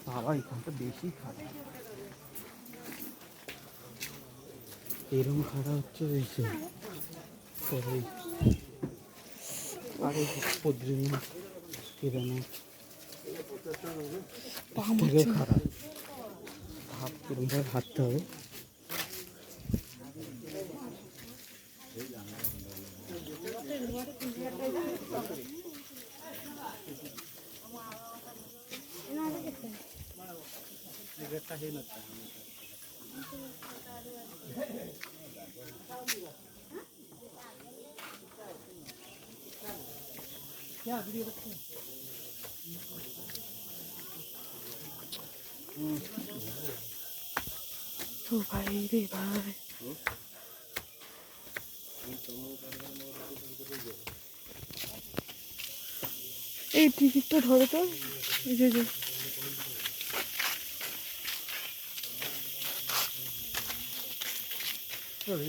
বাবা এখানটা বেশি খারাপ, এরকম খারাপ হচ্ছে হয়েছে সবাই। আর এই বদ্রীনাথ কেদারনাথ থেকেও খারাপ, ভাব কিরমভাবে হাঁটতে হবে। तो भाई रे भाई এই টিকিটটা ধরে তো, এই যে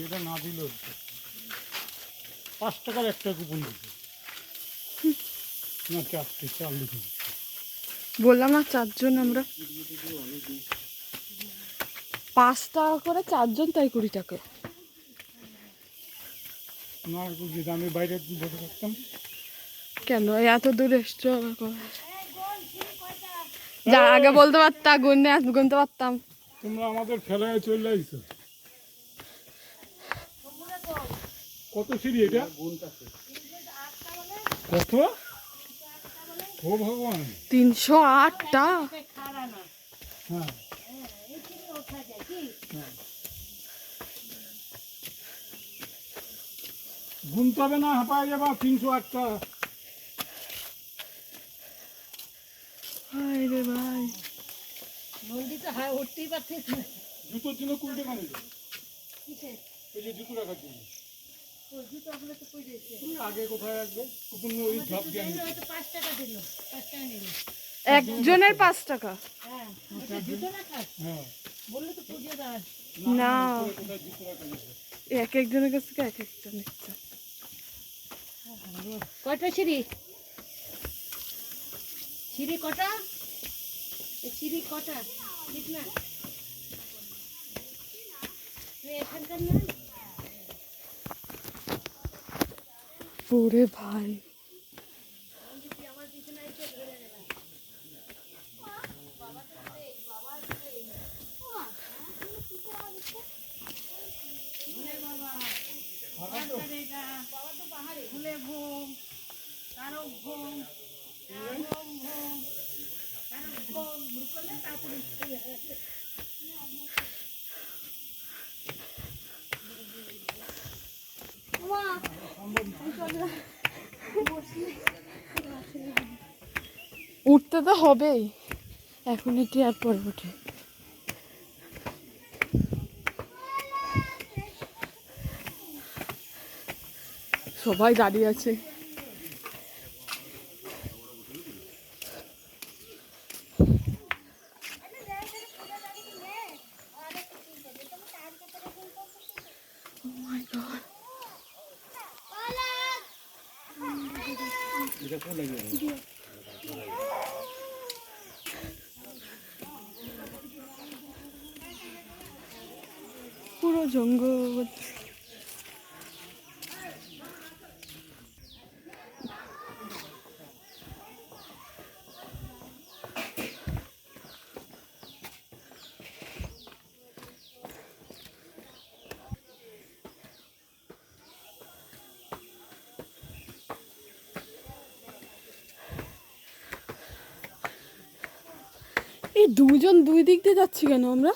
এটা না দিল 5 টাকার একটা কুপন দিচ্ছে না, 4টে চাল লিখে দিচ্ছে। বললাম না 4 জন আমরা, 5 টাকা করে 4 জন, তাই 20 টাকা। না যদি আমি বাইরে বসে থাকতাম। কেন এত দূর এসছো? যা আগে বলতে পারতাম, গুনতে পারতাম। তোমরা আমাদের ফেলায় চলে আইছো। কত সিঁড়ি এটা? কত? ও ভগবান, 308টা। হ্যাঁ গুনতে হবে না, হাঁপায় যাবা। 308টা। হায় রে ভাই, জুতোর জন্য 20 টাকা নিল। ওই যে জুতো রাখার জন্য। তুমি আগে কোথায় রাখবে? কুপন ওই ঝাপ দিয়ে নিবে। একজনের 5 টাকা। হ্যাঁ না, কোথায় জুতো রাখা যাবে? এক একজনের কাছ থেকে এক একটা নিচ্ছে। কয়টা সিঁড়ি? সিঁড়ি কটা? সিঁড়ি কটা? ঠিক না, এখানকার না। ওরে ভাই, উঠতে তো হবেই, এখন এটি আর পরে উঠে। সবাই দাঁড়িয়ে আছে। Oh my God. পুরো জঙ্গল। এই দুজন দুই দিক দিয়ে যাচ্ছি কেন আমরা?